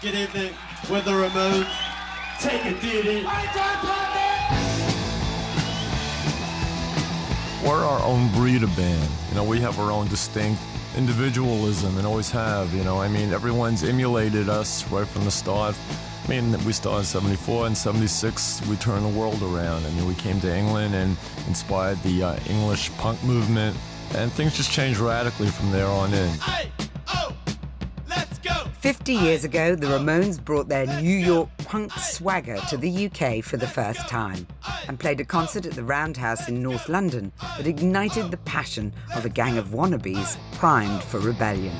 Good evening, we're the Ramones. Take it, Diddy. We're our own breed of band. You know, we have our own distinct individualism and always have, you know. I mean, everyone's emulated us right from the start. I mean, we started in 74 and 76, we turned the world around. I mean, we came to England and inspired the English punk movement, and things just changed radically from there on in. 50 years ago, the Ramones brought their New York punk swagger to the UK for the first time and played a concert at the Roundhouse in North London that ignited the passion of a gang of wannabes primed for rebellion.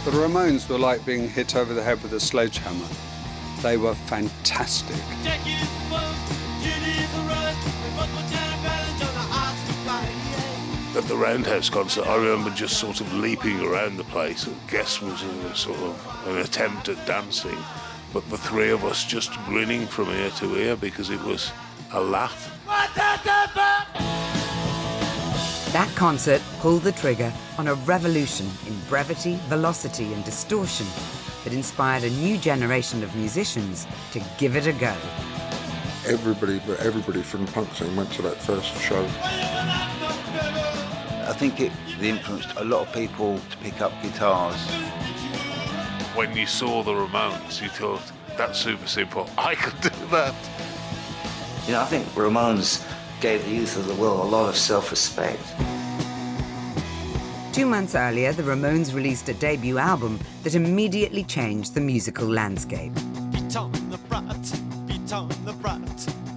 The Ramones were like being hit over the head with a sledgehammer. They were fantastic. At the Roundhouse concert, I remember just sort of leaping around the place. I guess was a sort of an attempt at dancing, but the three of us just grinning from ear to ear because it was a laugh. That concert pulled the trigger on a revolution in brevity, velocity and distortion that inspired a new generation of musicians to give it a go. Everybody from the punk scene went to that first show. I think it influenced a lot of people to pick up guitars. When you saw the Ramones, you thought, that's super simple, I could do that. You know, I think Ramones gave the youth of the world a lot of self-respect. 2 months earlier, the Ramones released a debut album that immediately changed the musical landscape. Beat on the brat, beat on the brat,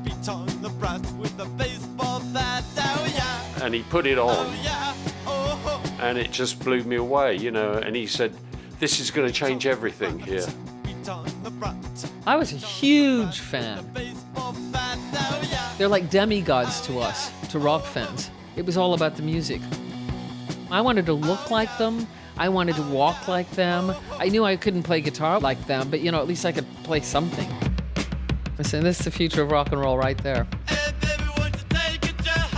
beat on the brat with a baseball bat, oh yeah. And he put it on, Oh yeah, oh, oh. and it just blew me away, you know, and he said, this is going to change everything here. Beat on the brat, I was a huge fan. baseball bat, oh yeah. They're like demigods to us, to rock fans. It was all about the music. I wanted to look like them. I wanted to walk like them. I knew I couldn't play guitar like them, but, you know, at least I could play something. I said, this is the future of rock and roll right there. Hey, baby, won't you take a chance?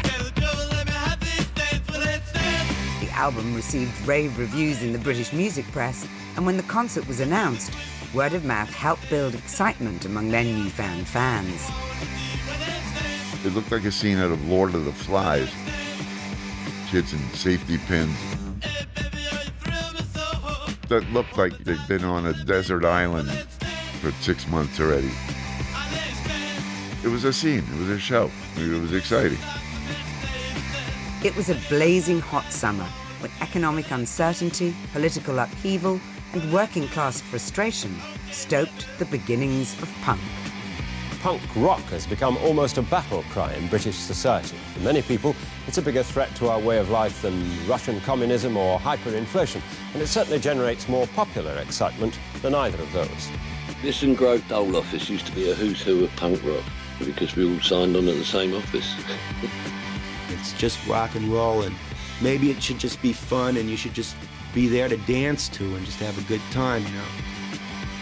Say the trouble, let me have these days, well, it's dead. The album received rave reviews in the British music press, and when the concert was announced, word of mouth helped build excitement among their newfound fans. It looked like a scene out of Lord of the Flies. Kids in safety pins. That looked like they'd been on a desert island for 6 months already. It was a scene, it was a show, it was exciting. It was a blazing hot summer when economic uncertainty, political upheaval, and working class frustration stoked the beginnings of punk. Punk rock has become almost a battle cry in British society. For many people, it's a bigger threat to our way of life than Russian communism or hyperinflation, and it certainly generates more popular excitement than either of those. This and Grove Dole office used to be a who's who of punk rock because we all signed on at the same office. It's just rock and roll, and maybe it should just be fun, and you should just be there to dance to and just have a good time, you know.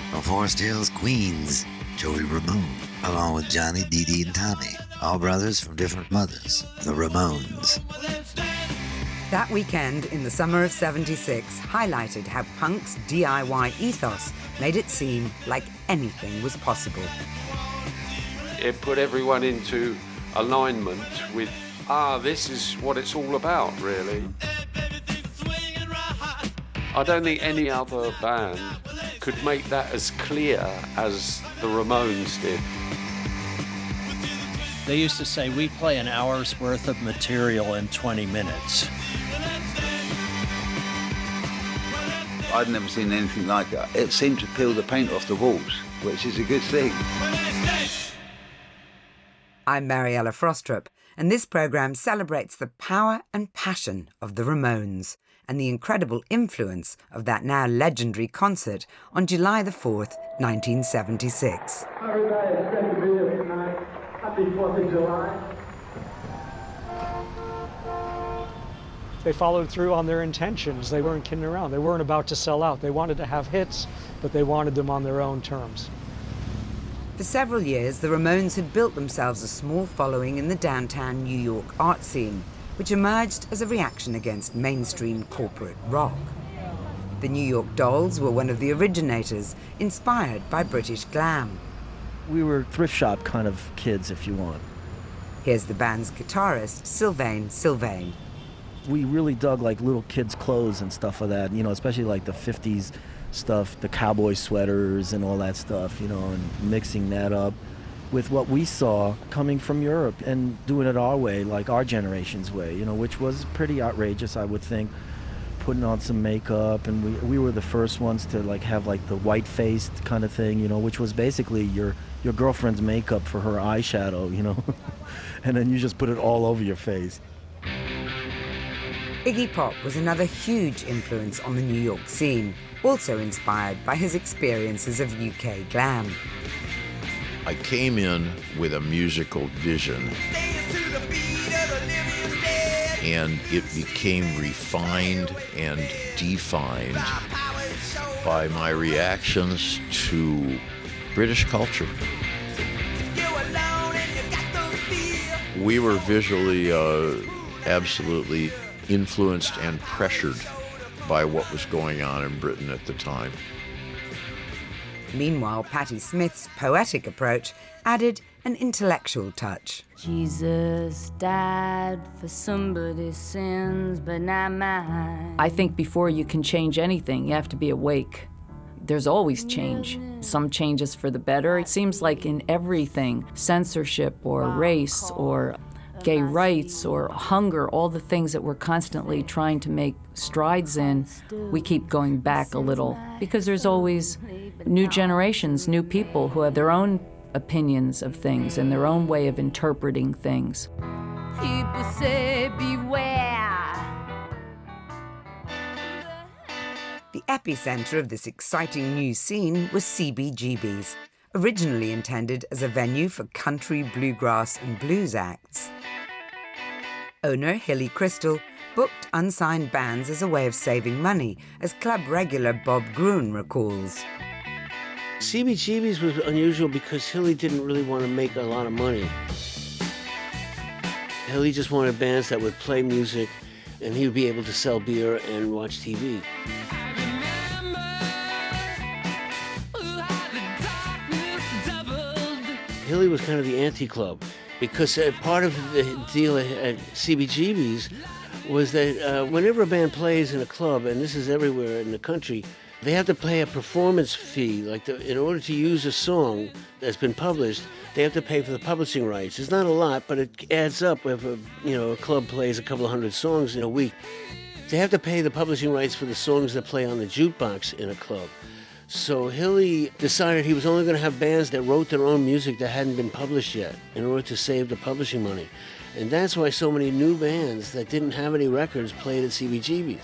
From Forest Hills, Queens, Joey Ramone, along with Johnny, Dee Dee, and Tommy, all brothers from different mothers, the Ramones. That weekend in the summer of '76 highlighted how punk's DIY ethos made it seem like anything was possible. It put everyone into alignment with, this is what it's all about, really. I don't think any other band could make that as clear as the Ramones did. They used to say, we play an hour's worth of material in 20 minutes. I'd never seen anything like it. It seemed to peel the paint off the walls, which is a good thing. I'm Mariella Frostrup, and this programme celebrates the power and passion of the Ramones and the incredible influence of that now legendary concert on July the 4th, 1976. Everybody is going to be here tonight. Happy 4th of July. They followed through on their intentions. They weren't kidding around. They weren't about to sell out. They wanted to have hits, but they wanted them on their own terms. For several years, the Ramones had built themselves a small following in the downtown New York art scene, which emerged as a reaction against mainstream corporate rock. The New York Dolls were one of the originators, inspired by British glam. We were thrift shop kind of kids, if you want. Here's the band's guitarist, Sylvain. We really dug like little kids' clothes and stuff like that, you know, especially like the 50s stuff, the cowboy sweaters and all that stuff, you know, and mixing that up with what we saw coming from Europe and doing it our way, like our generation's way, you know, which was pretty outrageous, I would think. Putting on some makeup, and we were the first ones to like have like the white-faced kind of thing, you know, which was basically your girlfriend's makeup for her eyeshadow, you know, and then you just put it all over your face. Iggy Pop was another huge influence on the New York scene, also inspired by his experiences of UK glam. I came in with a musical vision, and it became refined and defined by my reactions to British culture. We were visually absolutely influenced and pressured by what was going on in Britain at the time. Meanwhile, Patti Smith's poetic approach added an intellectual touch. Jesus died for somebody's sins, but not mine. I think before you can change anything, you have to be awake. There's always change. Some changes for the better. It seems like in everything, censorship or race or gay rights or hunger, all the things that we're constantly trying to make strides in, we keep going back a little because there's always new generations, new people who have their own opinions of things and their own way of interpreting things. People say beware. The epicenter of this exciting new scene was CBGB's, originally intended as a venue for country, bluegrass and blues acts. Owner Hilly Crystal booked unsigned bands as a way of saving money, as club regular Bob Gruen recalls. CBGB's was unusual because Hilly didn't really want to make a lot of money. Hilly just wanted bands that would play music and he would be able to sell beer and watch TV. Hilly was kind of the anti-club because part of the deal at CBGB's was that whenever a band plays in a club, and this is everywhere in the country, they have to pay a performance fee. Like in order to use a song that's been published, they have to pay for the publishing rights. It's not a lot, but it adds up if a club plays a couple of hundred songs in a week. They have to pay the publishing rights for the songs that play on the jukebox in a club. So Hilly decided he was only going to have bands that wrote their own music that hadn't been published yet in order to save the publishing money. And that's why so many new bands that didn't have any records played at CBGB's.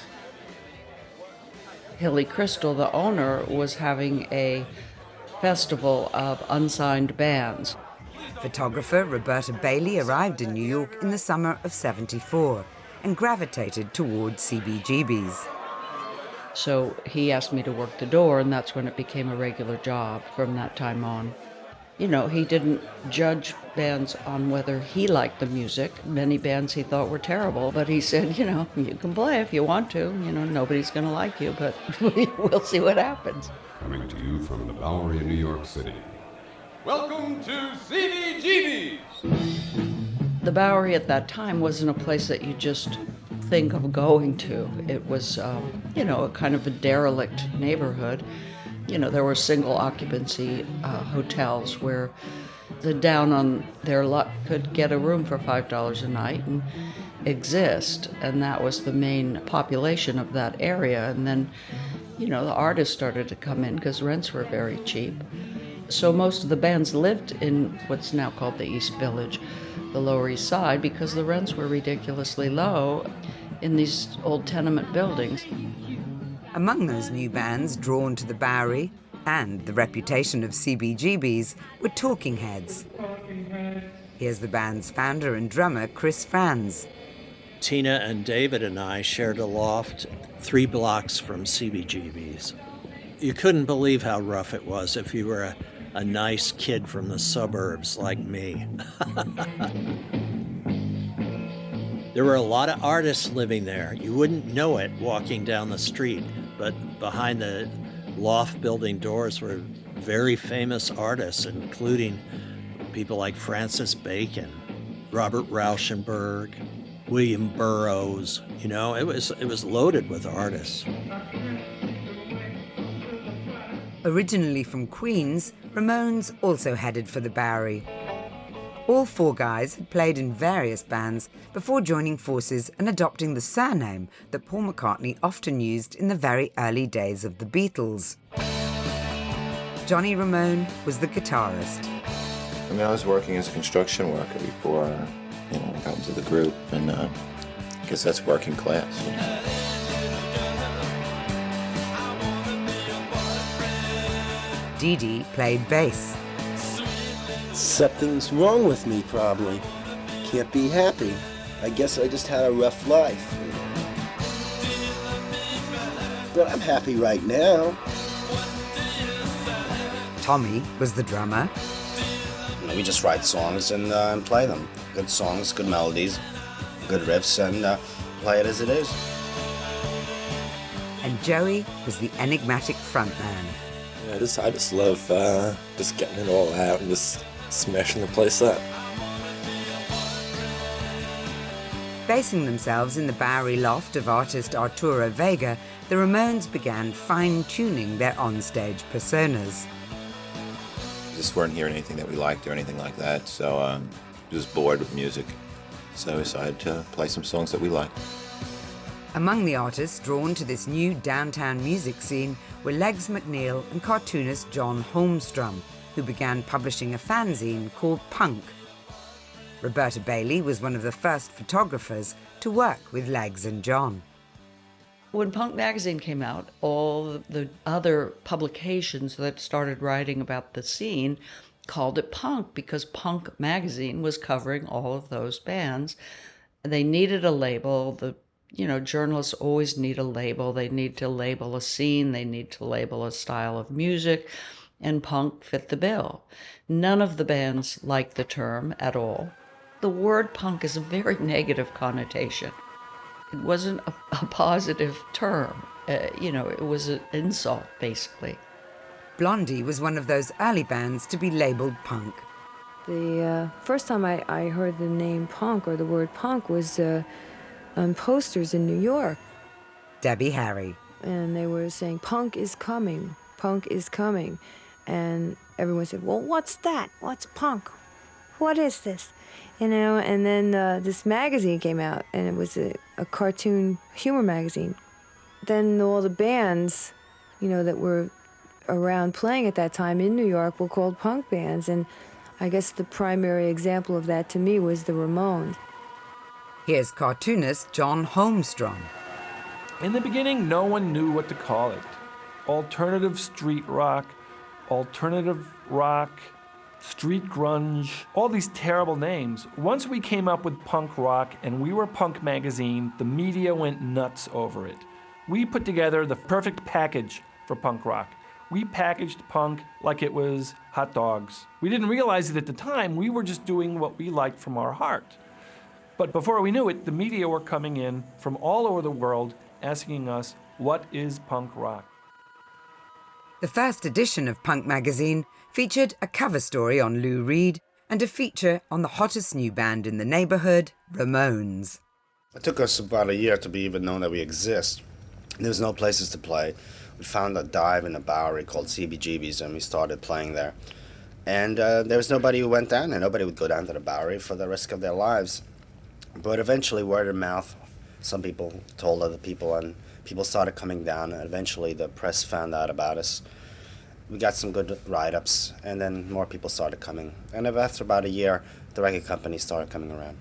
Hilly Crystal, the owner, was having a festival of unsigned bands. Photographer Roberta Bailey arrived in New York in the summer of '74 and gravitated toward CBGB's. So he asked me to work the door, and that's when it became a regular job from that time on. You know, he didn't judge bands on whether he liked the music. Many bands he thought were terrible, but he said, you can play if you want to. Nobody's going to like you, but we'll see what happens. Coming to you from the Bowery in New York City. Welcome to CBGB's! The Bowery at that time wasn't a place that you just think of going to. It was, a kind of a derelict neighborhood. There were single occupancy hotels where the down on their luck could get a room for $5 a night and exist. And that was the main population of that area. And then, the artists started to come in because rents were very cheap. So most of the bands lived in what's now called the East Village, the Lower East Side, because the rents were ridiculously low in these old tenement buildings. Among those new bands drawn to the Bowery and the reputation of CBGB's were Talking Heads. Here's the band's founder and drummer, Chris Franz. Tina and David and I shared a loft 3 blocks from CBGB's. You couldn't believe how rough it was if you were a nice kid from the suburbs like me. There were a lot of artists living there. You wouldn't know it walking down the street, but behind the loft building doors were very famous artists, including people like Francis Bacon, Robert Rauschenberg, William Burroughs. You know, it was loaded with artists. Originally from Queens, Ramones also headed for the Bowery. All four guys had played in various bands before joining forces and adopting the surname that Paul McCartney often used in the very early days of the Beatles. Johnny Ramone was the guitarist. I mean, I was working as a construction worker before, I got into the group, and I guess that's working class. Dee Dee played bass. Something's wrong with me, probably. Can't be happy. I guess I just had a rough life. But I'm happy right now. Tommy was the drummer. We just write songs and play them. Good songs, good melodies, good riffs, and play it as it is. And Joey was the enigmatic frontman. Yeah, I just love just getting it all out and just smashing the place up. Basing themselves in the Bowery loft of artist Arturo Vega, the Ramones began fine-tuning their onstage personas. Just weren't hearing anything that we liked or anything like that, so just bored with music. So we decided to play some songs that we liked. Among the artists drawn to this new downtown music scene were Legs McNeil and cartoonist John Holmstrom, who began publishing a fanzine called Punk. Roberta Bailey was one of the first photographers to work with Legs and John. When Punk magazine came out, all the other publications that started writing about the scene called it Punk because Punk magazine was covering all of those bands. They needed a label. Journalists always need a label. They need to label a scene. They need to label a style of music. And Punk fit the bill. None of the bands liked the term at all. The word punk is a very negative connotation. It wasn't a positive term. It was an insult, basically. Blondie was one of those early bands to be labeled punk. The first time I heard the name punk or the word punk was on posters in New York. Debbie Harry. And they were saying, punk is coming, punk is coming. And everyone said, well, what's that? What's punk? What is this? And then this magazine came out, and it was a cartoon humor magazine. Then all the bands, that were around playing at that time in New York were called punk bands, and I guess the primary example of that to me was the Ramones. Here's cartoonist John Holmstrom. In the beginning, no one knew what to call it. Alternative street rock, alternative rock, street grunge, all these terrible names. Once we came up with punk rock and we were Punk magazine, the media went nuts over it. We put together the perfect package for punk rock. We packaged punk like it was hot dogs. We didn't realize it at the time. We were just doing what we liked from our heart. But before we knew it, the media were coming in from all over the world asking us, what is punk rock? The first edition of Punk magazine featured a cover story on Lou Reed and a feature on the hottest new band in the neighborhood, Ramones. It took us about a year to be even known that we exist. There was no places to play. We found a dive in the Bowery called CBGB's, and we started playing there. And there was nobody who went down there. Nobody would go down to the Bowery for the rest of their lives. But eventually, word of mouth, some people told other people, and people started coming down, and eventually the press found out about us. We got some good write-ups, and then more people started coming. And after about a year, the record companies started coming around.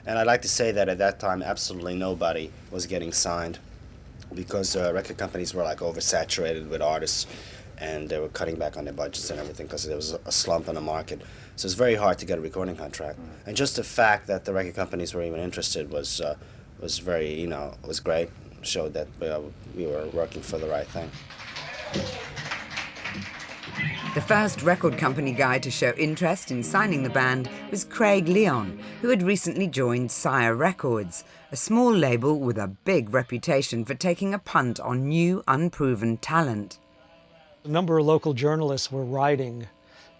And I'd like to say that at that time, absolutely nobody was getting signed because record companies were like oversaturated with artists, and they were cutting back on their budgets and everything because there was a slump in the market. So it's very hard to get a recording contract. And just the fact that the record companies were even interested was very, was great. Showed that we were working for the right thing. The first record company guy to show interest in signing the band was Craig Leon, who had recently joined Sire Records, a small label with a big reputation for taking a punt on new, unproven talent. A number of local journalists were writing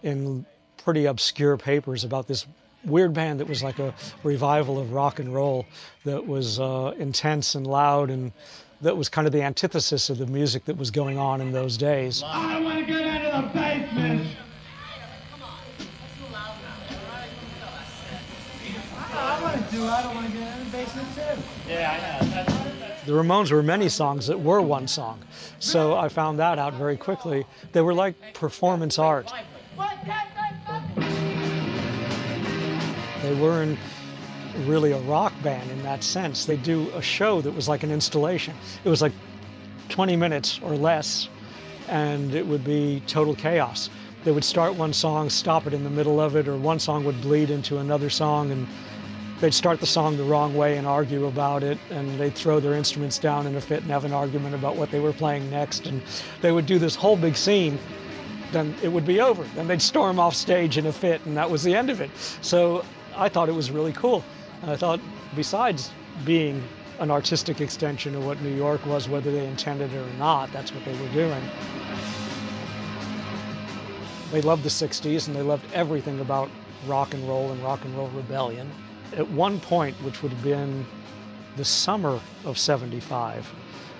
in pretty obscure papers about this weird band that was like a revival of rock and roll that was intense and loud, and that was kind of the antithesis of the music that was going on in those days. I want to go down to the basement. I don't want to get in the basement too. Yeah, I know. The Ramones were many songs that were one song, so I found that out very quickly. They were like performance art. They weren't really a rock band in that sense. They do a show that was like an installation. It was like 20 minutes or less, and it would be total chaos. They would start one song, stop it in the middle of it, or one song would bleed into another song, and they'd start the song the wrong way and argue about it, and they'd throw their instruments down in a fit and have an argument about what they were playing next, and they would do this whole big scene. Then it would be over. Then they'd storm off stage in a fit, and that was the end of it. So I thought it was really cool. I thought, besides being an artistic extension of what New York was, whether they intended it or not, that's what they were doing. They loved the 60s, and they loved everything about rock and roll rebellion. At one point, which would have been the summer of '75,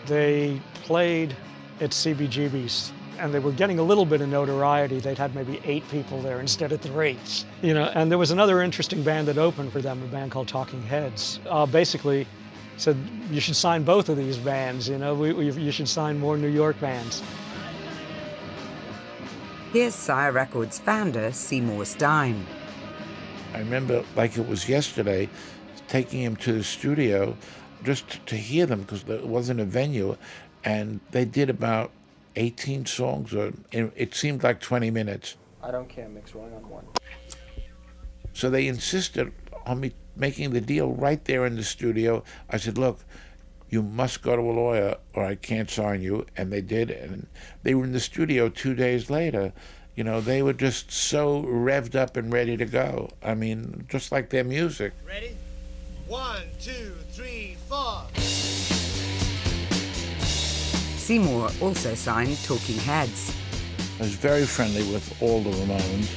they played at CBGB's, and they were getting a little bit of notoriety. They'd had maybe 8 people there instead of 3. And there was another interesting band that opened for them, a band called Talking Heads. Basically said, you should sign both of these bands, you should sign more New York bands. Here's Sire Records founder Seymour Stein. I remember, like it was yesterday, taking him to the studio just to hear them, because there wasn't a venue, and they did about 18 songs, or it seemed like 20 minutes. I don't care, mix rolling on 1. So they insisted on me making the deal right there in the studio. I said, look, you must go to a lawyer or I can't sign you. And they did, and they were in the studio 2 days later. They were just so revved up and ready to go. I mean, just like their music. Ready? 1, 2, 3, 4. Seymour also signed Talking Heads. I was very friendly with all the Ramones.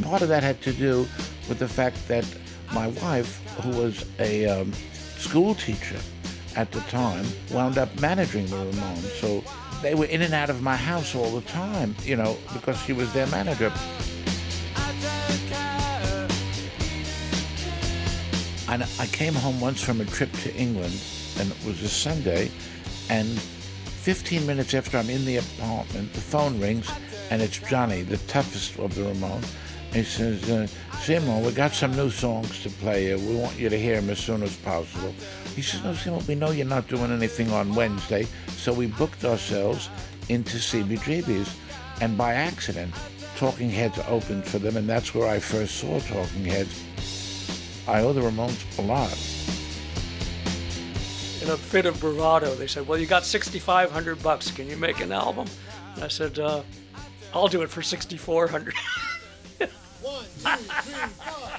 Part of that had to do with the fact that my wife, who was a school teacher at the time, wound up managing the Ramones. So they were in and out of my house all the time, because she was their manager. And I came home once from a trip to England, and it was a Sunday, and 15 minutes after I'm in the apartment, the phone rings, and it's Johnny, the toughest of the Ramones. He says, Seymour, we got some new songs to play you. We want you to hear them as soon as possible. He says, no, Seymour, we know you're not doing anything on Wednesday, so we booked ourselves into CBGB's, and by accident, Talking Heads opened for them, and that's where I first saw Talking Heads. I owe the Ramones a lot. In a fit of bravado, they said, well, you got $6,500. Can you make an album? And I said, I'll do it for $6,400. 1, 2, 3, 4.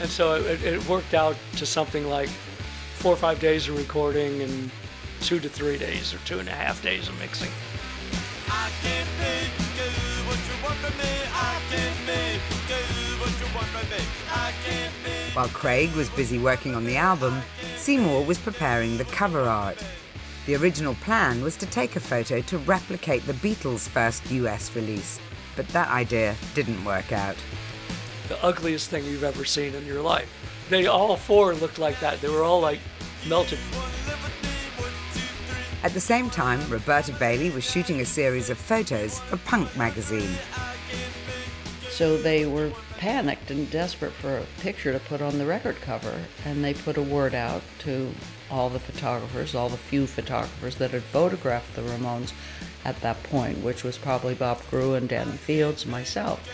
And so it worked out to something like 4 or 5 days of recording and 2 to 3 days or 2.5 days of mixing. I can't make you what you want from me. I can't make you what you want from me. I can't make. While Craig was busy working on the album, Seymour was preparing the cover art. The original plan was to take a photo to replicate the Beatles' first US release, but that idea didn't work out. The ugliest thing you've ever seen in your life. They all 4 looked like that. They were all like melted. At the same time, Roberta Bailey was shooting a series of photos for Punk magazine. So they were panicked and desperate for a picture to put on the record cover, and they put a word out to all the photographers, all the few photographers that had photographed the Ramones at that point, which was probably Bob Gruen, Danny Fields, myself.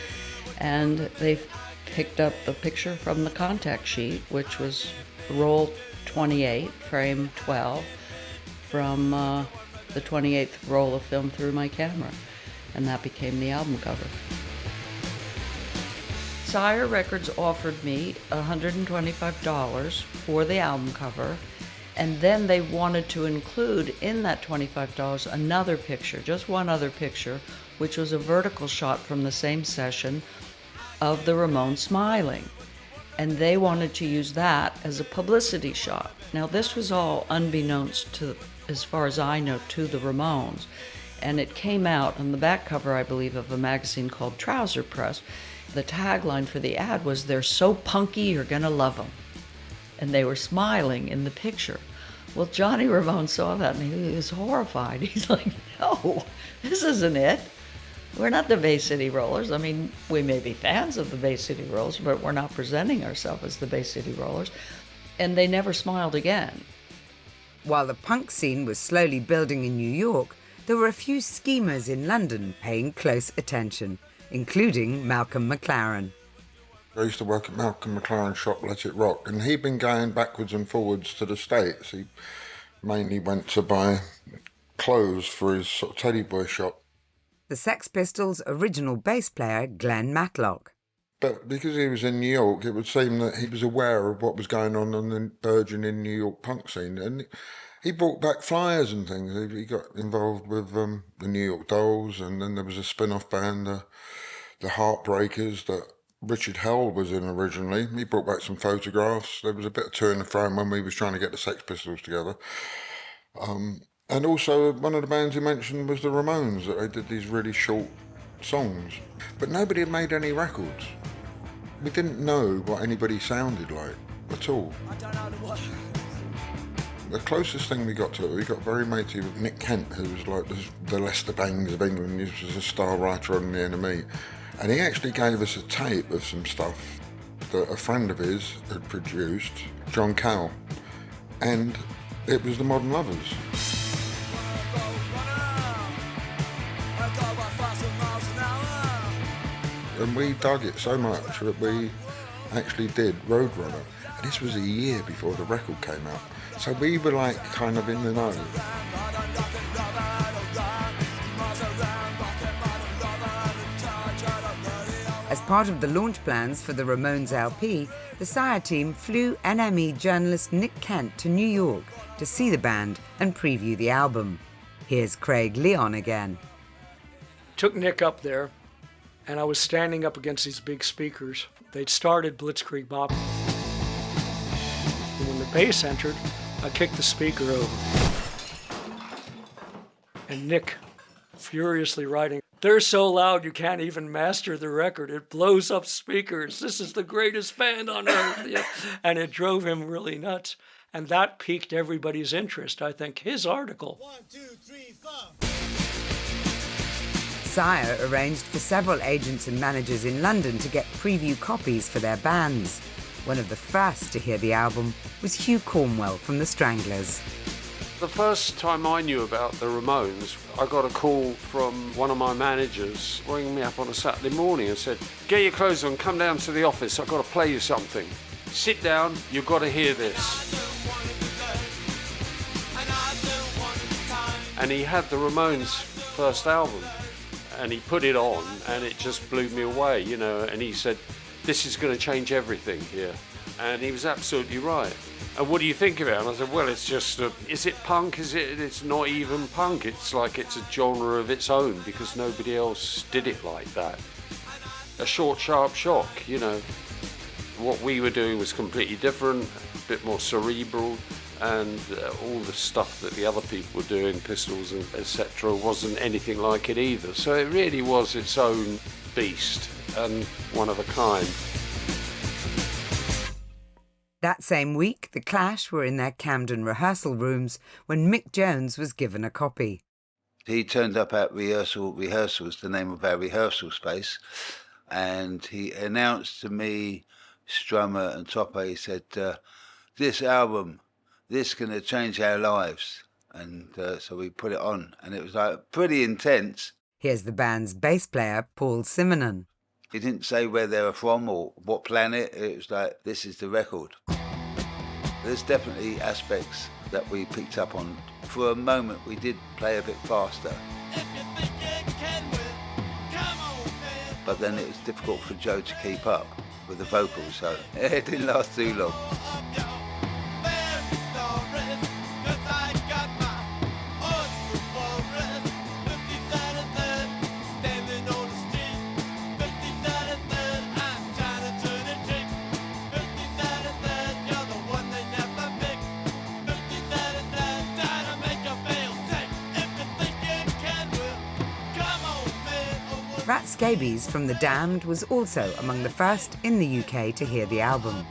And they picked up the picture from the contact sheet, which was roll 28, frame 12, from the the 28th roll of film through my camera, and that became the album cover. Sire Records offered me $125 for the album cover, and then they wanted to include in that $25 another picture, just one other picture, which was a vertical shot from the same session of the Ramones smiling. And they wanted to use that as a publicity shot. Now, this was all unbeknownst to, as far as I know, to the Ramones. And it came out on the back cover, I believe, of a magazine called Trouser Press. The tagline for the ad was, "They're so punky, you're gonna love them." And they were smiling in the picture. Well, Johnny Ramone saw that and he was horrified. He's like, "No, this isn't it. We're not the Bay City Rollers. I mean, we may be fans of the Bay City Rollers, but we're not presenting ourselves as the Bay City Rollers." And they never smiled again. While the punk scene was slowly building in New York, there were a few schemers in London paying close attention, including Malcolm McLaren. I used to work at Malcolm McLaren's shop, Let It Rock, and he'd been going backwards and forwards to the States. He mainly went to buy clothes for his sort of teddy boy shop. The Sex Pistols' original bass player, Glenn Matlock. But because he was in New York, it would seem that he was aware of what was going on the burgeoning New York punk scene. And he brought back flyers and things. He got involved with the New York Dolls, and then there was a spin-off band, the Heartbreakers, that Richard Hell was in originally. He brought back some photographs. There was a bit of to and fro when we was trying to get the Sex Pistols together. And also, one of the bands he mentioned was the Ramones, that they did these really short songs. But nobody had made any records. We didn't know what anybody sounded like at all. The closest thing we got to it, we got very matey with Nick Kent, who was like the Lester Bangs of England. He was a star writer on The NME. And he actually gave us a tape of some stuff that a friend of his had produced, John Cowell. And it was the Modern Lovers. And we dug it so much that we actually did Roadrunner. And this was a year before the record came out. So we were like kind of in the know. As part of the launch plans for the Ramones LP, the Sire team flew NME journalist Nick Kent to New York to see the band and preview the album. Here's Craig Leon again. Took Nick up there, and I was standing up against these big speakers. They'd started Blitzkrieg Bop. And when the bass entered, I kicked the speaker over. And Nick, furiously writing, "They're so loud you can't even master the record. It blows up speakers. This is the greatest band on earth." Yeah. And it drove him really nuts. And that piqued everybody's interest, I think. His article. 1, 2, 3, 4. Sire arranged for several agents and managers in London to get preview copies for their bands. One of the first to hear the album was Hugh Cornwell from the Stranglers. The first time I knew about the Ramones, I got a call from one of my managers ringing me up on a Saturday morning and said, "Get your clothes on, come down to the office, I've got to play you something. Sit down, you've got to hear this." And he had the Ramones' first album, and he put it on, and it just blew me away, you know, and he said, "This is going to change everything here." And he was absolutely right. "And what do you think of it?" And I said, "Well, it's just, is it punk? It's not even punk. It's like it's a genre of its own because nobody else did it like that. A short, sharp shock, you know. What we were doing was completely different, a bit more cerebral, and all the stuff that the other people were doing, Pistols and etc., wasn't anything like it either. So it really was its own beast and one of a kind." That same week, The Clash were in their Camden rehearsal rooms when Mick Jones was given a copy. He turned up at rehearsals, the name of our rehearsal space, and he announced to me, Strummer and Topper, he said, "This album, this is going to change our lives." And so we put it on, and it was like pretty intense. Here's the band's bass player, Paul Simonon. He didn't say where they were from or what planet. It was like, this is the record. There's definitely aspects that we picked up on. For a moment, we did play a bit faster. But then it was difficult for Joe to keep up with the vocals, so it didn't last too long. Rat Scabies from The Damned was also among the first in the UK to hear the album.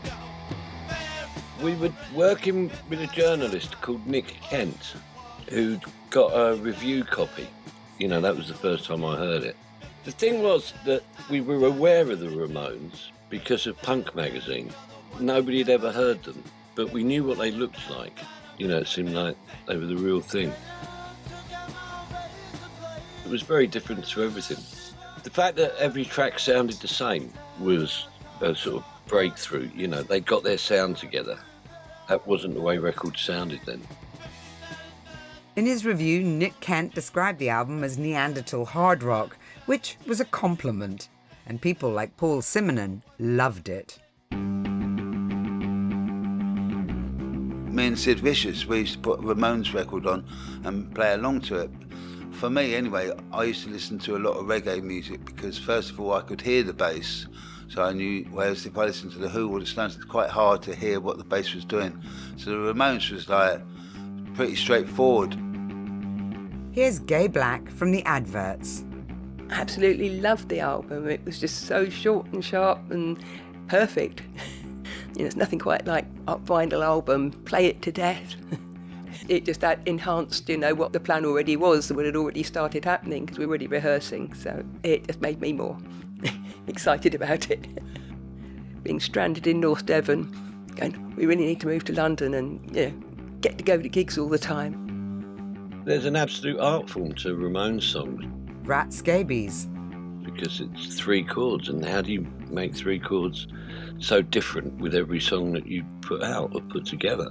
We were working with a journalist called Nick Kent, who'd got a review copy. You know, that was the first time I heard it. The thing was that we were aware of the Ramones because of Punk magazine. Nobody had ever heard them, but we knew what they looked like. You know, it seemed like they were the real thing. It was very different to everything. The fact that every track sounded the same was a sort of breakthrough. You know, they got their sound together. That wasn't the way records sounded then. In his review, Nick Kent described the album as Neanderthal hard rock, which was a compliment, and people like Paul Simonon loved it. Me and Sid Vicious, we used to put a Ramones record on and play along to it. For me, anyway, I used to listen to a lot of reggae music because, first of all, I could hear the bass, so I knew, whereas if I listened to The Who or the Stones, it's quite hard to hear what the bass was doing. So the Ramones was like pretty straightforward. Here's Gay Black from the Adverts. Absolutely loved the album. It was just so short and sharp and perfect. You know, there's nothing quite like a vinyl album, play it to death. It just that enhanced, you know, what the plan already was, what had already started happening, because we were already rehearsing, so it just made me more excited about it. Being stranded in North Devon, going, we really need to move to London and, you know, get to go to gigs all the time. There's an absolute art form to Ramones songs. Rat Scabies. Because it's 3 chords, and how do you make 3 chords so different with every song that you put out or put together?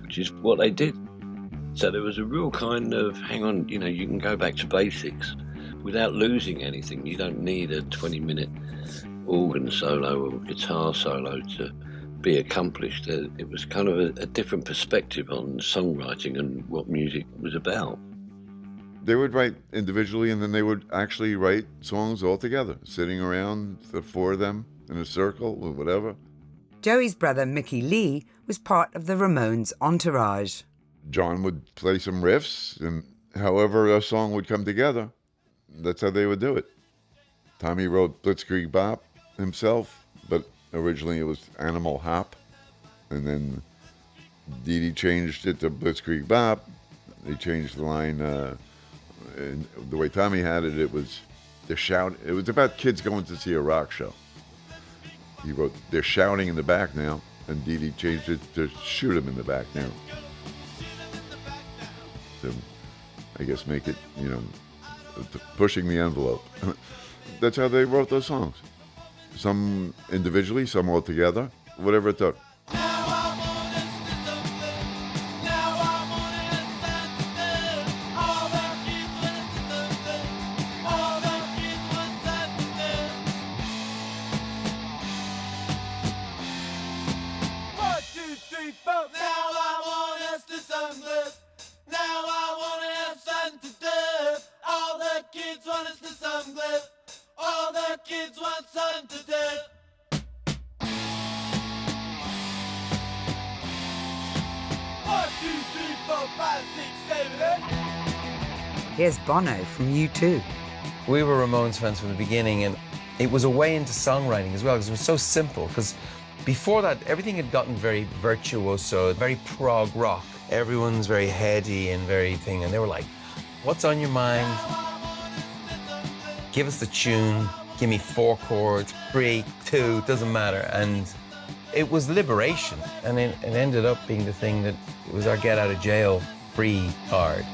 Which is what they did. So there was a real kind of, hang on, you know, you can go back to basics without losing anything. You don't need a 20-minute organ solo or guitar solo to be accomplished. It was kind of a different perspective on songwriting and what music was about. They would write individually, and then they would actually write songs all together, sitting around, the 4 of them, in a circle or whatever. Joey's brother Mickey Lee was part of the Ramones entourage. John would play some riffs, and however a song would come together, that's how they would do it. Tommy wrote Blitzkrieg Bop himself, but originally it was Animal Hop, and then Dee Dee changed it to Blitzkrieg Bop. They changed the line, and the way Tommy had it, it was the shout. It was about kids going to see a rock show. He wrote, they're shouting in the back now, and Dee Dee changed it to shoot them in the back now. To, I guess, make it, you know, pushing the envelope. That's how they wrote those songs. Some individually, some all together, whatever it took. Here's Bono from U2. We were Ramones fans from the beginning, and it was a way into songwriting as well, because it was so simple. Because before that, everything had gotten very virtuoso, very prog rock. Everyone's very heady and very thing, and they were like, what's on your mind? Give us the tune, give me 4 chords, 3, 2, doesn't matter. And it was liberation, and it ended up being the thing that it was our get out of jail free card.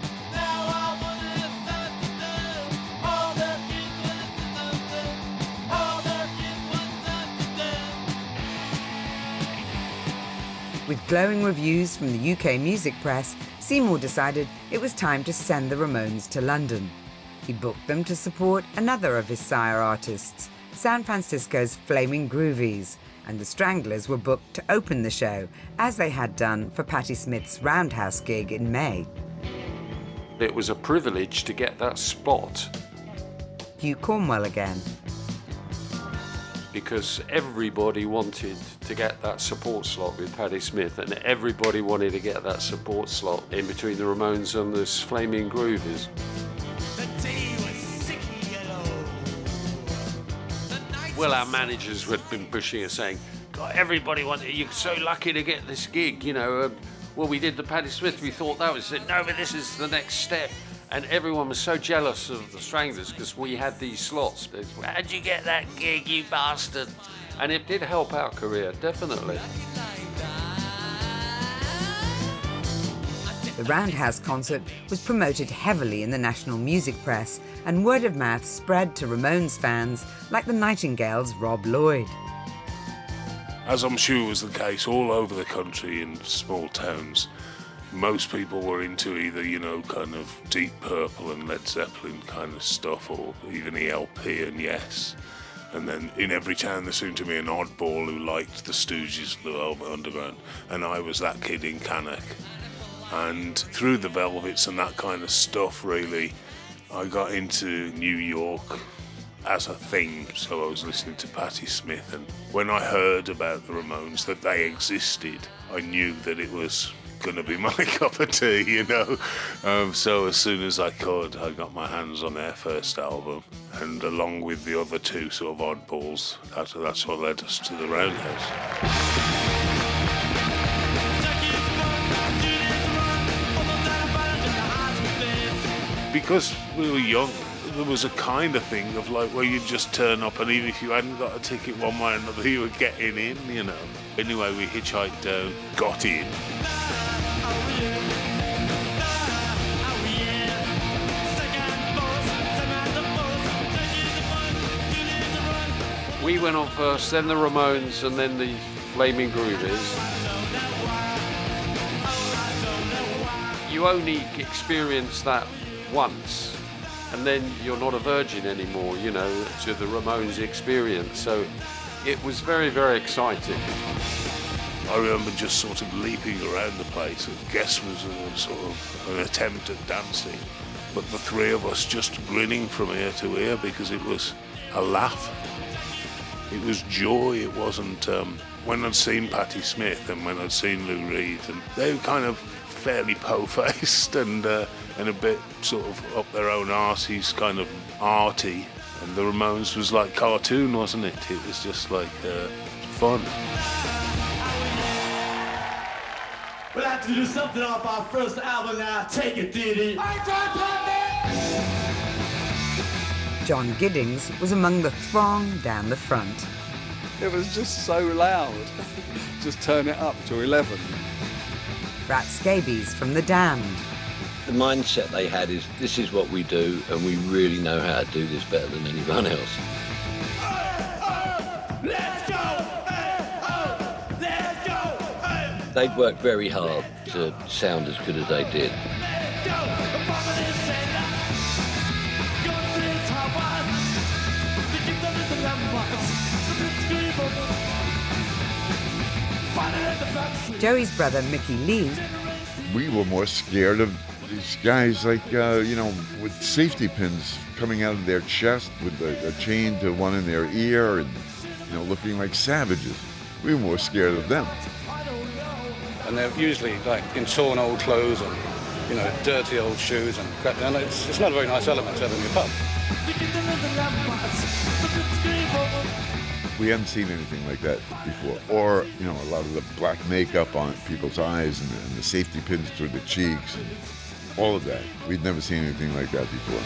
With glowing reviews from the UK music press, Seymour decided it was time to send the Ramones to London. He booked them to support another of his sire artists, San Francisco's Flaming Groovies, and the Stranglers were booked to open the show, as they had done for Patti Smith's Roundhouse gig in May. It was a privilege to get that spot. Hugh Cornwell again. Because everybody wanted to get that support slot with Patti Smith, and everybody wanted to get that support slot in between the Ramones and the Flaming Groovies. Well, our managers had been pushing us, saying, God, everybody wanted, you're so lucky to get this gig, you know. Well, we did the Patti Smith, we thought that was it. No, but this is the next step. And everyone was so jealous of the Stranglers because we had these slots. How'd you get that gig, you bastard? And it did help our career, definitely. The Roundhouse concert was promoted heavily in the national music press, and word of mouth spread to Ramones fans like the Nightingale's Rob Lloyd. As I'm sure was the case all over the country in small towns, most people were into either, you know, kind of Deep Purple and Led Zeppelin kind of stuff, or even ELP and Yes. And then in every town there seemed to be an oddball who liked the Stooges, the Velvet Underground, and I was that kid in Cannock. And through the Velvets and that kind of stuff, really, I got into New York as a thing. So I was listening to Patti Smith, and when I heard about the Ramones, that they existed, I knew that it was going to be my cup of tea, you know. So as soon as I could, I got my hands on their first album, and along with the other two sort of oddballs, that's what led us to the Roundhouse. Because we were young, there was a kind of thing of like where you'd just turn up, and even if you hadn't got a ticket one way or another, you were getting in, you know. Anyway, we hitchhiked down, got in. We went on first, then the Ramones, and then the Flaming Groovies. You only experience that once, and then you're not a virgin anymore, you know, to the Ramones experience. So it was very, very exciting. I remember just sort of leaping around the place. I guess was a sort of an attempt at dancing, but the three of us just grinning from ear to ear because it was a laugh. It was joy. It wasn't when I'd seen Patti Smith and when I'd seen Lou Reed, and they were kind of fairly po-faced and a bit sort of up their own arses, kind of arty. And the Ramones was like cartoon, wasn't it? It was just like fun. We'll have to do something off our first album now. Take it, Diddy. John Giddings was among the throng down the front. It was just so loud. Just turn it up to 11. Rat Scabies from The Damned. The mindset they had is, this is what we do, and we really know how to do this better than anyone else. Let's go! Let's go! They'd worked very hard to sound as good as they did. Joey's brother Mickey Lee. We were more scared of these guys, like, with safety pins coming out of their chest with a chain to one in their ear and, looking like savages. We were more scared of them. And they're usually like in torn old clothes and, dirty old shoes and crap. And it's not a very nice element to have in your pub. We hadn't seen anything like that before. Or, a lot of the black makeup on people's eyes and the safety pins through the cheeks and all of that. We'd never seen anything like that before.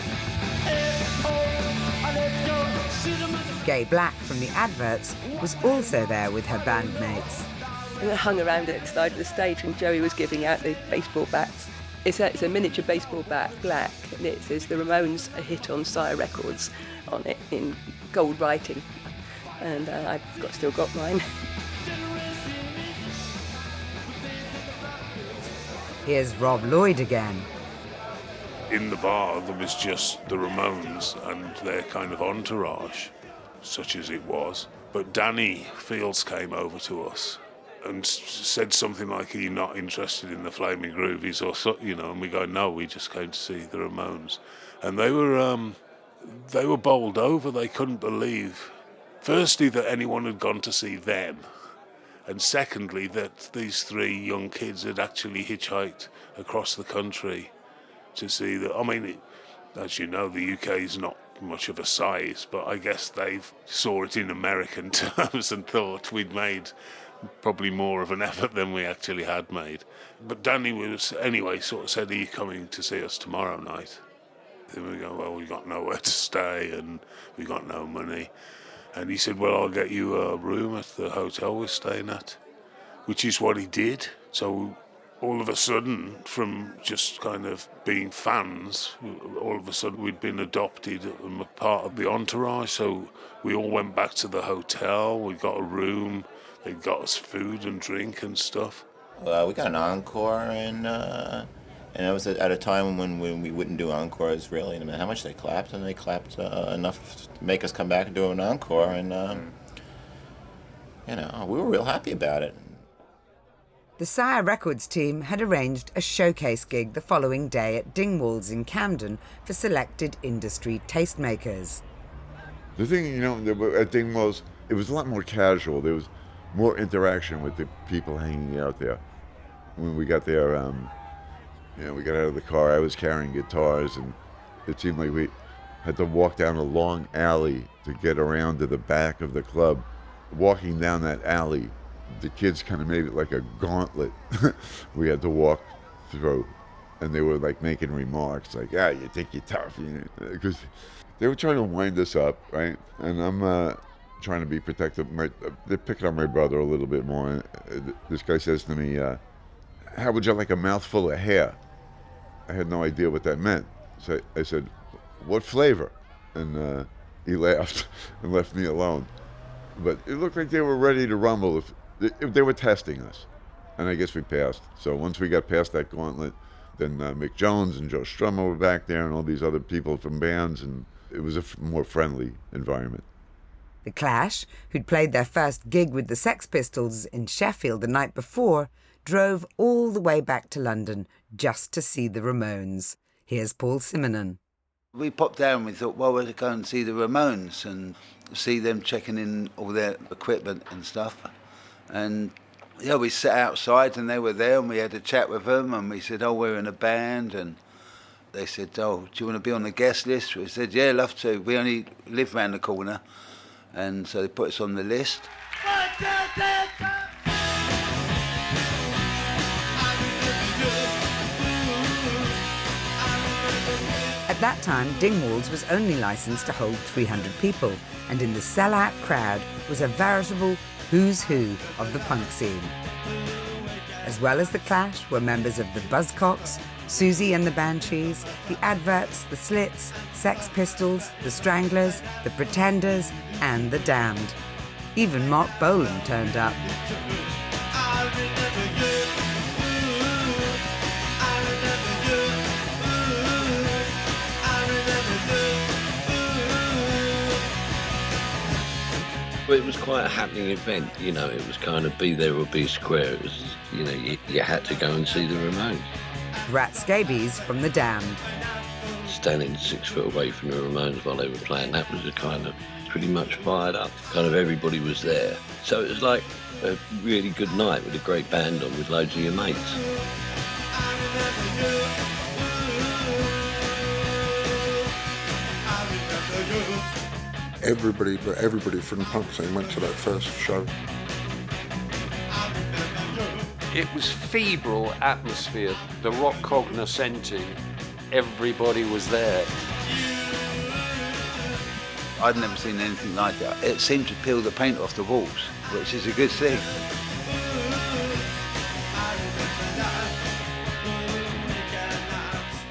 Gay Black from the Adverts was also there with her bandmates. And I hung around at the side of the stage when Joey was giving out the baseball bats. It's a miniature baseball bat, black, and it says the Ramones, a hit on Sire Records on it in gold writing. And I've still got mine. Here's Rob Lloyd again. In the bar, there was just the Ramones and their kind of entourage, such as it was. But Danny Fields came over to us and said something like, "Are you not interested in the Flaming Groovies?" or so, you know, and we go, "No, we just came to see the Ramones." And they were bowled over. They couldn't believe, firstly, that anyone had gone to see them, and secondly, that these three young kids had actually hitchhiked across the country to see that. I mean, as you know, the UK is not much of a size, but I guess they saw it in American terms and thought we'd made probably more of an effort than we actually had made. But Danny was, anyway, sort of said, "Are you coming to see us tomorrow night?" And we go, "Well, we got nowhere to stay and we got no money." And he said, "Well, I'll get you a room at the hotel we're staying at," which is what he did. So all of a sudden, from just kind of being fans, all of a sudden we'd been adopted and a part of the entourage. So we all went back to the hotel, we got a room, they got us food and drink and stuff. We got an encore, and it was at a time when we wouldn't do encores really. I mean, how much they clapped, and they clapped enough to make us come back and do an encore, and you know, we were real happy about it. The Sire Records team had arranged a showcase gig the following day at Dingwalls in Camden for selected industry tastemakers. The thing, you know, at Dingwalls, it was a lot more casual. There was more interaction with the people hanging out there. When we got there, you know, we got out of the car, I was carrying guitars, and it seemed like we had to walk down a long alley to get around to the back of the club. Walking down that alley, the kids kind of made it like a gauntlet we had to walk through, and they were like making remarks like, "Ah, you think you're tough," because they were trying to wind us up, right? And I'm trying to be protective. They're picking on my brother a little bit more. This guy says to me, "How would you like a mouthful of hair?" I had no idea what that meant. So I said, "What flavor?" And he laughed and left me alone. But it looked like they were ready to rumble if they were testing us. And I guess we passed. So once we got past that gauntlet, then Mick Jones and Joe Strummer were back there and all these other people from bands, and it was a more friendly environment. The Clash, who'd played their first gig with the Sex Pistols in Sheffield the night before, drove all the way back to London just to see the Ramones. Here's Paul Simonon. We popped down and we thought, well, we'll go and see the Ramones and see them checking in all their equipment and stuff. And yeah, we sat outside and they were there, and we had a chat with them, and we said, "Oh, we're in a band," and they said, "Oh, do you want to be on the guest list?" We said, "Yeah, love to. We only live round the corner," and so they put us on the list. At that time, Dingwalls was only licensed to hold 300 people, and in the sellout crowd was a veritable who's who of the punk scene. As well as the Clash were members of the Buzzcocks, Susie and the Banshees, the Adverts, the Slits, Sex Pistols, the Stranglers, the Pretenders, and the Damned. Even Mark Bolan turned up. It was quite a happening event, you know. It was kind of be there or be square. It was, you know, you had to go and see the Ramones. Rat Scabies from the Damned. Standing 6 foot away from the Ramones while they were playing, that was a kind of pretty much fired up. Kind of everybody was there. So it was like a really good night with a great band on with loads of your mates. Everybody from the punk scene went to that first show. It was febrile atmosphere, the rock cognoscenti, everybody was there. I'd never seen anything like that. It seemed to peel the paint off the walls, which is a good thing.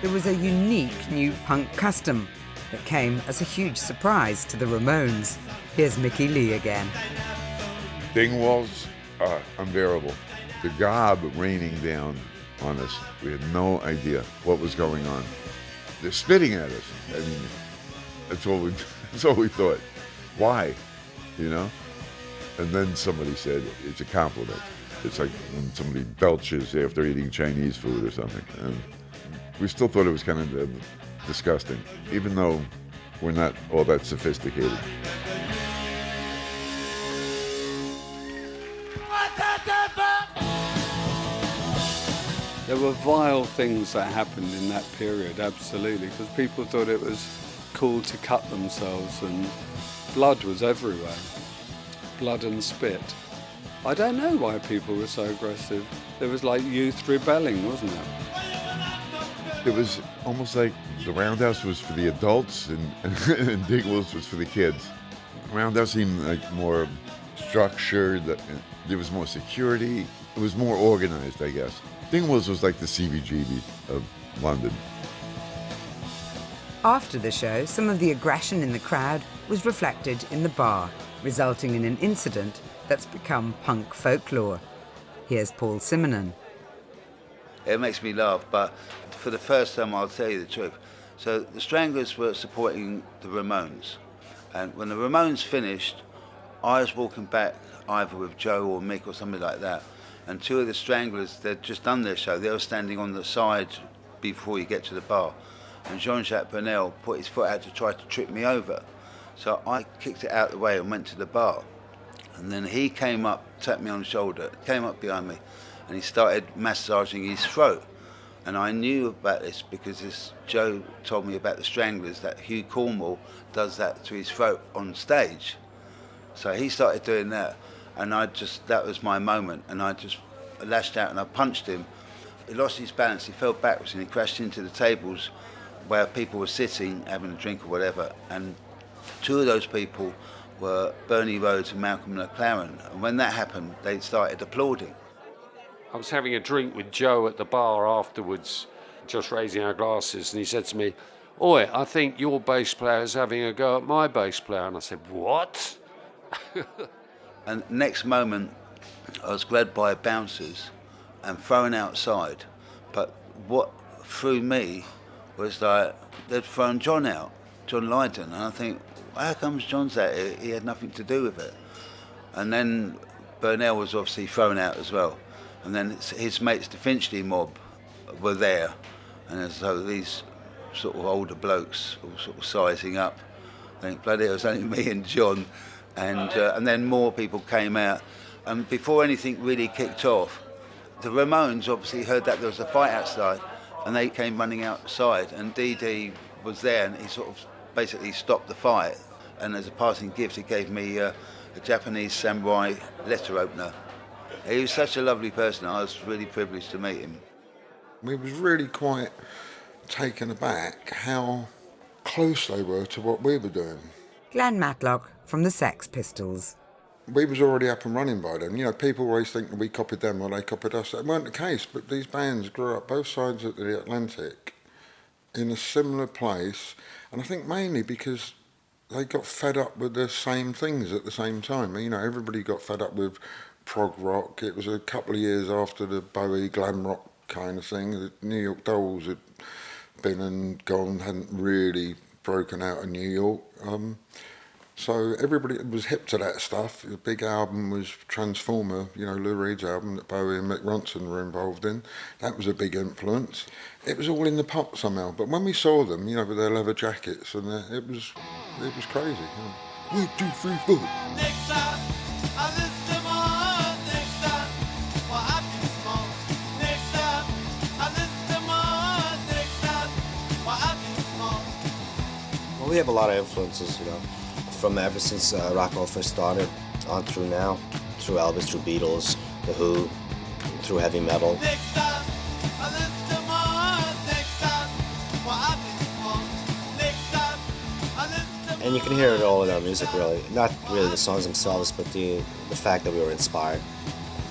There was a unique new punk custom that came as a huge surprise to the Ramones. Here's Mickey Lee again. Dingwalls are unbearable. The gob raining down on us. We had no idea what was going on. They're spitting at us. I mean, that's all we thought. Why? You know? And then somebody said it's a compliment. It's like when somebody belches after eating Chinese food or something. And we still thought it was kind of disgusting, even though we're not all that sophisticated. There were vile things that happened in that period, absolutely, because people thought it was cool to cut themselves, and blood was everywhere. Blood and spit. I don't know why people were so aggressive. There was like youth rebelling, wasn't it? It was almost like the Roundhouse was for the adults and Dingwalls was for the kids. Roundhouse seemed like more structured, there was more security, it was more organized, I guess. Dingwalls was like the CBGB of London. After the show, some of the aggression in the crowd was reflected in the bar, resulting in an incident that's become punk folklore. Here's Paul Simonon. It makes me laugh, but for the first time, I'll tell you the truth. So the Stranglers were supporting the Ramones. And when the Ramones finished, I was walking back either with Joe or Mick or something like that. And two of the Stranglers, they'd just done their show. They were standing on the side before you get to the bar. And Jean-Jacques Burnell put his foot out to try to trip me over. So I kicked it out of the way and went to the bar. And then he came up, tapped me on the shoulder, came up behind me, and he started massaging his throat. And I knew about this because Joe told me about the Stranglers, that Hugh Cornwall does that to his throat on stage. So he started doing that, and that was my moment, and I just lashed out and I punched him. He lost his balance, he fell backwards and he crashed into the tables where people were sitting, having a drink or whatever, and two of those people were Bernie Rhodes and Malcolm McLaren, and when that happened, they started applauding. I was having a drink with Joe at the bar afterwards, just raising our glasses, and he said to me, "Oi, I think your bass player is having a go at my bass player." And I said, "What?" And next moment, I was grabbed by bouncers and thrown outside. But what threw me was like they'd thrown John out, John Lydon, and I think, how comes John's out here? He had nothing to do with it. And then Burnell was obviously thrown out as well. And then his mates, the Finchley mob, were there. And so these sort of older blokes all sort of sizing up. I think, bloody hell, it was only me and John. And then more people came out. And before anything really kicked off, the Ramones obviously heard that there was a fight outside, and they came running outside. And Dee was there, and he sort of basically stopped the fight. And as a passing gift, he gave me a Japanese samurai letter opener. He was such a lovely person. I was really privileged to meet him. We was really quite taken aback how close they were to what we were doing. Glenn Matlock from the Sex Pistols. We was already up and running by then. You know, people always think that we copied them or they copied us. That weren't the case, but these bands grew up both sides of the Atlantic in a similar place, and I think mainly because they got fed up with the same things at the same time. You know, everybody got fed up with prog rock. It was a couple of years after the Bowie glam rock kind of thing. The New York Dolls had been and gone, hadn't really broken out in New York. So everybody was hip to that stuff. The big album was Transformer, you know, Lou Reed's album that Bowie and Mick Ronson were involved in. That was a big influence. It was all in the pot somehow. But when we saw them, you know, with their leather jackets, and it was crazy. You know. 1, 2, 3, 4. Next time, I listen to more. Next time, well, I feel small. Next time, I listen to more. Next time, well, I feel small. Well, we have a lot of influences, you know, from ever since rock and roll first started on through now, through Elvis, through Beatles, The Who, through heavy metal. Next time, I listen to more. Next time, well, I feel small. Next time, I listen to And you can hear it all in our music, really. Not really the songs themselves, but the fact that we were inspired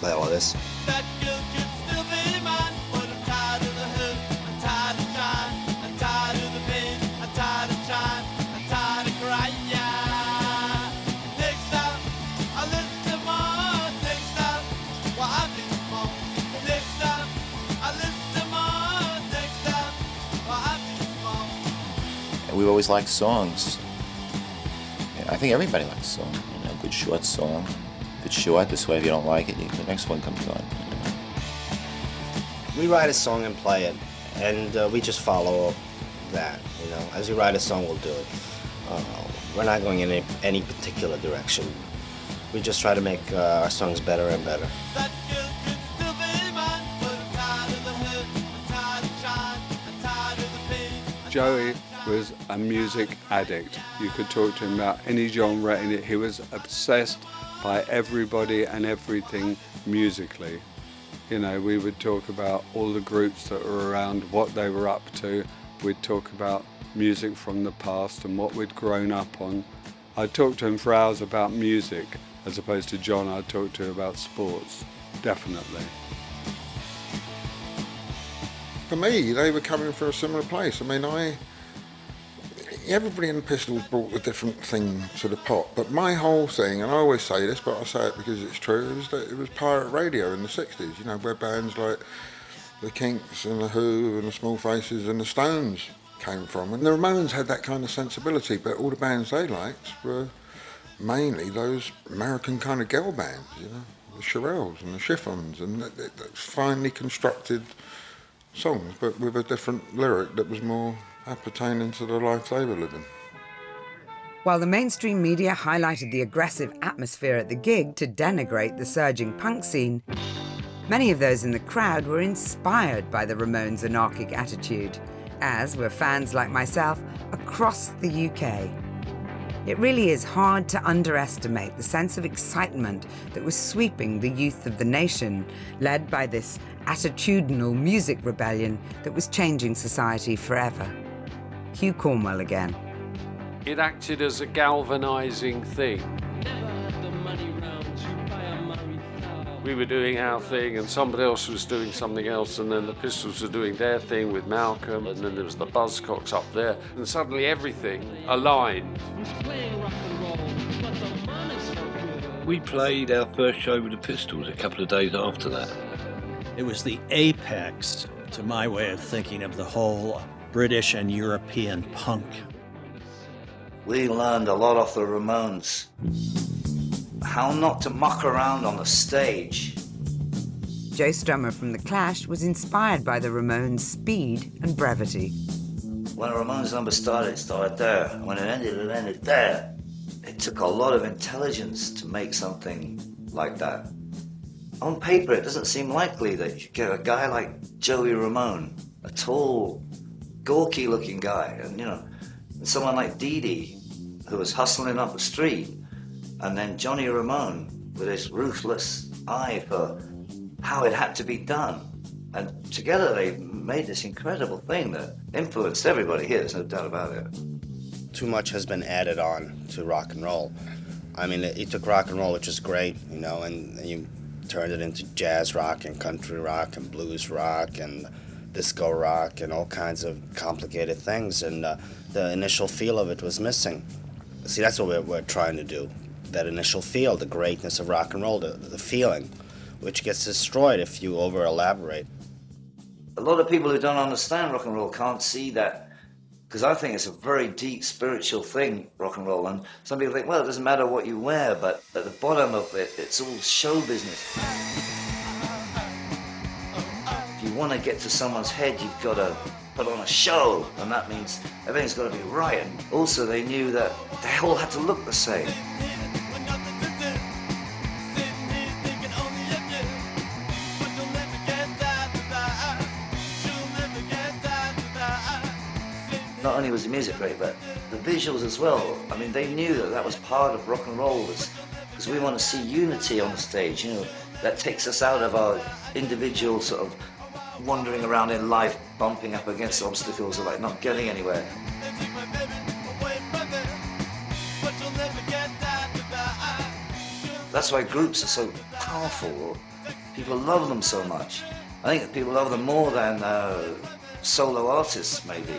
by all this. that girl can still be mine, but I'm tired of the hood. I'm tired of trying. I'm tired of the pain. I'm tired of trying. I'm tired of crying. Next time, I listen to more. Next time, well, I feel small. Next time, I listen We always liked songs. I think everybody likes a song, you know, a good short song. If it's short, this way if you don't like it, the next one comes on. You know? We write a song and play it, and we just follow that, you know. As we write a song, we'll do it. We're not going in any particular direction. We just try to make our songs better and better. Joey was a music addict. You could talk to him about any genre, and he was obsessed by everybody and everything musically. You know, we would talk about all the groups that were around, what they were up to. We'd talk about music from the past and what we'd grown up on. I'd talk to him for hours about music, as opposed to John, I'd talk to him about sports, definitely. For me, they were coming from a similar place. I mean, everybody in the Pistols brought a different thing to the pot, but my whole thing, and I always say this, but I say it because it's true, is that it was pirate radio in the 60s, you know, where bands like the Kinks and the Who and the Small Faces and the Stones came from. And the Ramones had that kind of sensibility, but all the bands they liked were mainly those American kind of girl bands, you know, the Shirelles and the Chiffons, and that finely constructed songs, but with a different lyric that was more appertaining to the life they were living. While the mainstream media highlighted the aggressive atmosphere at the gig to denigrate the surging punk scene, many of those in the crowd were inspired by the Ramones' anarchic attitude, as were fans like myself across the UK. It really is hard to underestimate the sense of excitement that was sweeping the youth of the nation, led by this attitudinal music rebellion that was changing society forever. Hugh Cornwell again. It acted as a galvanizing thing. We were doing our thing and somebody else was doing something else, and then the Pistols were doing their thing with Malcolm, and then there was the Buzzcocks up there, and suddenly everything aligned. We played our first show with the Pistols a couple of days after that. It was the apex, to my way of thinking, of the whole British and European punk. We learned a lot off the Ramones. How not to muck around on the stage. Joe Strummer from The Clash was inspired by the Ramones' speed and brevity. When a Ramones number started, it started there. When it ended there. It took a lot of intelligence to make something like that. On paper, it doesn't seem likely that you get a guy like Joey Ramone, a tall, gawky-looking guy, and and someone like Dee Dee, who was hustling up the street, and then Johnny Ramone with his ruthless eye for how it had to be done. And together they made this incredible thing that influenced everybody here, there's no doubt about it. Too much has been added on to rock and roll. I mean, you took rock and roll, which is great, and you turned it into jazz rock and country rock and blues rock and disco rock and all kinds of complicated things, and the initial feel of it was missing. See, that's what we're trying to do. That initial feel, the greatness of rock and roll, the feeling, which gets destroyed if you over-elaborate. A lot of people who don't understand rock and roll can't see that, because I think it's a very deep spiritual thing, rock and roll, and some people think, well, it doesn't matter what you wear, but at the bottom of it, it's all show business. If you want to get to someone's head, you've got to put on a show, and that means everything's got to be right. And also, they knew that they all had to look the same. Not only was the music great, but the visuals as well. I mean, they knew that that was part of rock and roll, because we want to see unity on the stage. That takes us out of our individual sort of wandering around in life, bumping up against obstacles, or like not getting anywhere. That's why groups are so powerful. People love them so much. I think that people love them more than solo artists, maybe.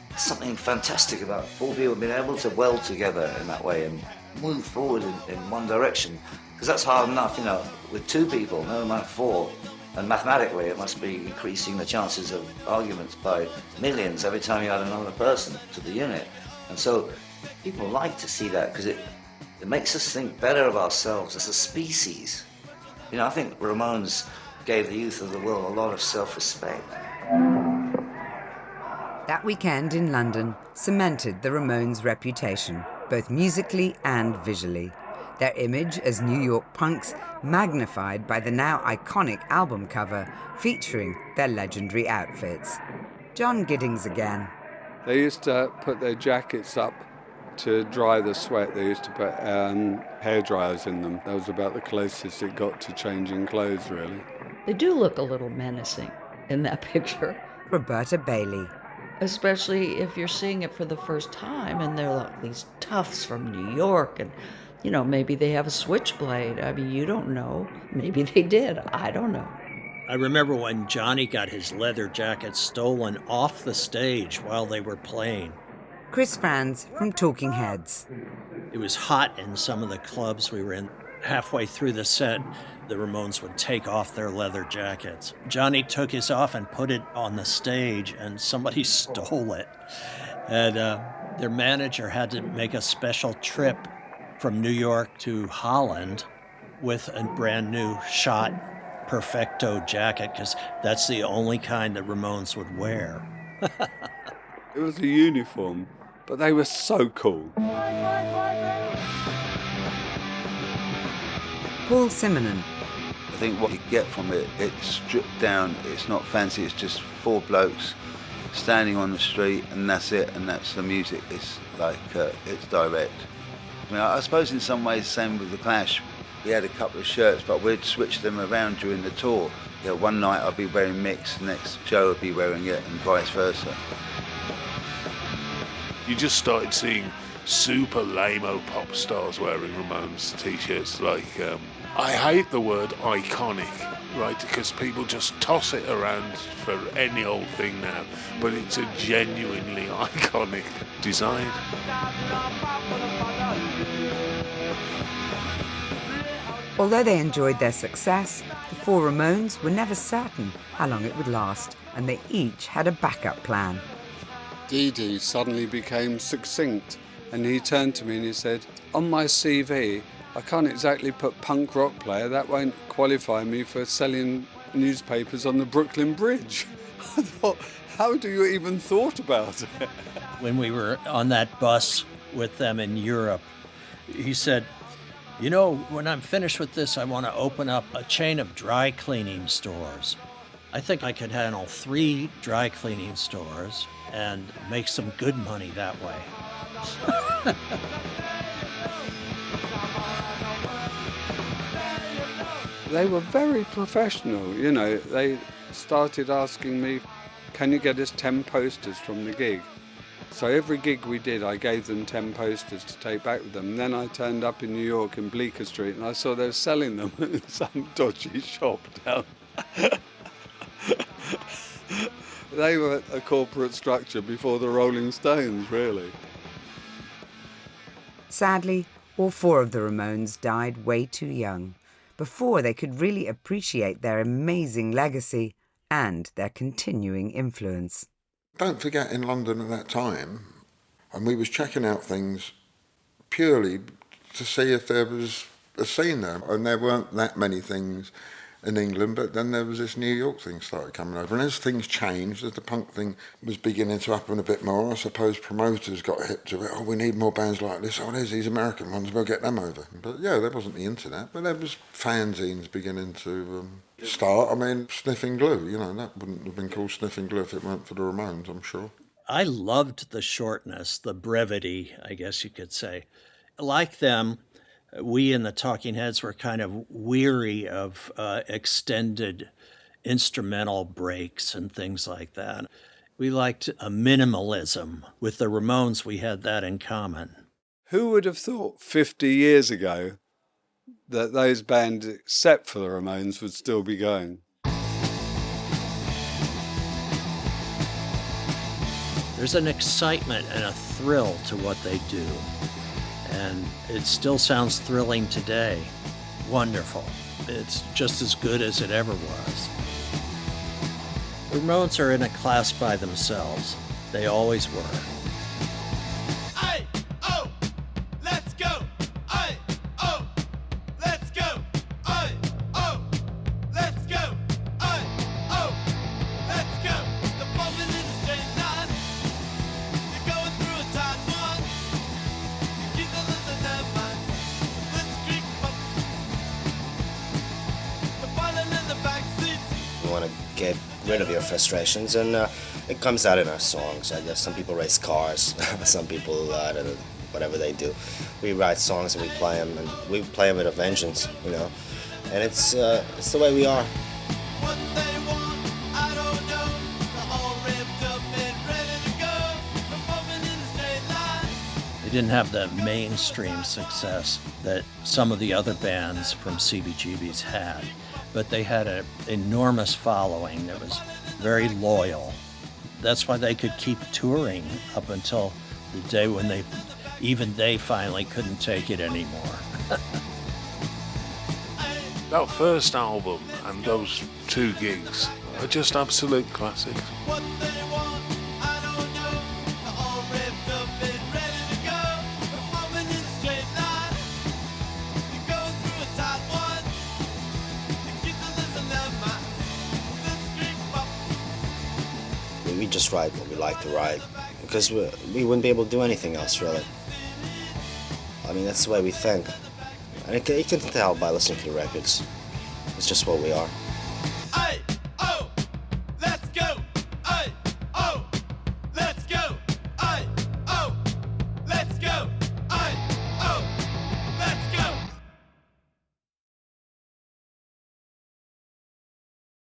There's something fantastic about four people being able to weld together in that way and move forward in one direction. Because that's hard enough, with two people, never mind four. And mathematically, it must be increasing the chances of arguments by millions every time you add another person to the unit. And so people like to see that because it makes us think better of ourselves as a species. You know, I think Ramones gave the youth of the world a lot of self-respect. That weekend in London cemented the Ramones' reputation, both musically and visually. Their image as New York punks magnified by the now iconic album cover featuring their legendary outfits. John Giddings again. They used to put their jackets up to dry the sweat. They used to put hair dryers in them. That was about the closest it got to changing clothes, really. They do look a little menacing in that picture. Roberta Bailey. Especially if you're seeing it for the first time and they're like these toughs from New York and, you know, maybe they have a switchblade. I mean, you don't know. Maybe they did. I don't know. I remember when Johnny got his leather jacket stolen off the stage while they were playing. Chris Franz from Talking Heads. It was hot in some of the clubs we were in. Halfway through the set, the Ramones would take off their leather jackets. Johnny took his off and put it on the stage, and somebody stole it. And their manager had to make a special trip from New York to Holland with a brand new shot Perfecto jacket, because that's the only kind that Ramones would wear. It was a uniform, but they were so cool. Paul Simonon. I think what you get from it, it's stripped down, it's not fancy, it's just four blokes standing on the street and that's it, and that's the music. It's like, it's direct. I mean, I suppose in some ways, same with the Clash. We had a couple of shirts, but we'd switch them around during the tour. You know, one night I'd be wearing Mix, next Joe would be wearing it, and vice versa. You just started seeing super lame-o pop stars wearing Ramones t-shirts. Like, I hate the word iconic, right? Because people just toss it around for any old thing now. But it's a genuinely iconic design. Although they enjoyed their success, the four Ramones were never certain how long it would last, and they each had a backup plan. Dee Dee suddenly became succinct, and he turned to me and he said, on my CV, I can't exactly put punk rock player. That won't qualify me for selling newspapers on the Brooklyn Bridge. I thought, how do you even thought about it? When we were on that bus with them in Europe, he said, you know, when I'm finished with this, I want to open up a chain of dry cleaning stores. I think I could handle 3 dry cleaning stores and make some good money that way. They were very professional, you know. They started asking me, can you get us 10 posters from the gig? So every gig we did, I gave them 10 posters to take back with them. And then I turned up in New York in Bleecker Street and I saw they were selling them in some dodgy shop down. They were a corporate structure before the Rolling Stones, really. Sadly, all 4 of the Ramones died way too young, before they could really appreciate their amazing legacy and their continuing influence. Don't forget, in London at that time, and we was checking out things purely to see if there was a scene there, and there weren't that many things in England, but then there was this New York thing started coming over, and as things changed, as the punk thing was beginning to happen a bit more, I suppose promoters got hip to it. Oh, we need more bands like this. Oh, there's these American ones, we'll get them over. But yeah, there wasn't the internet, but there was fanzines beginning to start. I mean, Sniffing Glue, you know, that wouldn't have been called Sniffing Glue if it weren't for the Ramones, I'm sure. I loved the shortness, the brevity, I guess you could say. Like them, we in the Talking Heads were kind of weary of extended instrumental breaks and things like that. We liked a minimalism. With the Ramones, we had that in common. Who would have thought 50 years ago that those bands, except for the Ramones, would still be going? There's an excitement and a thrill to what they do. And it still sounds thrilling today. Wonderful. It's just as good as it ever was. The Ramones are in a class by themselves. They always were. get rid of your frustrations, and it comes out in our songs. I guess some people race cars, some people, I don't know, whatever they do. We write songs and we play them, and we play them with a vengeance, you know. And it's the way we are. They didn't have the mainstream success that some of the other bands from CBGB's had, but they had an enormous following that was very loyal. That's why they could keep touring up until the day when they finally couldn't take it anymore. That first album and those 2 gigs are just absolute classics. We just write what we like to write, because we wouldn't be able to do anything else, really. I mean, that's the way we think. And you can tell by listening to the records. It's just what we are. Hey!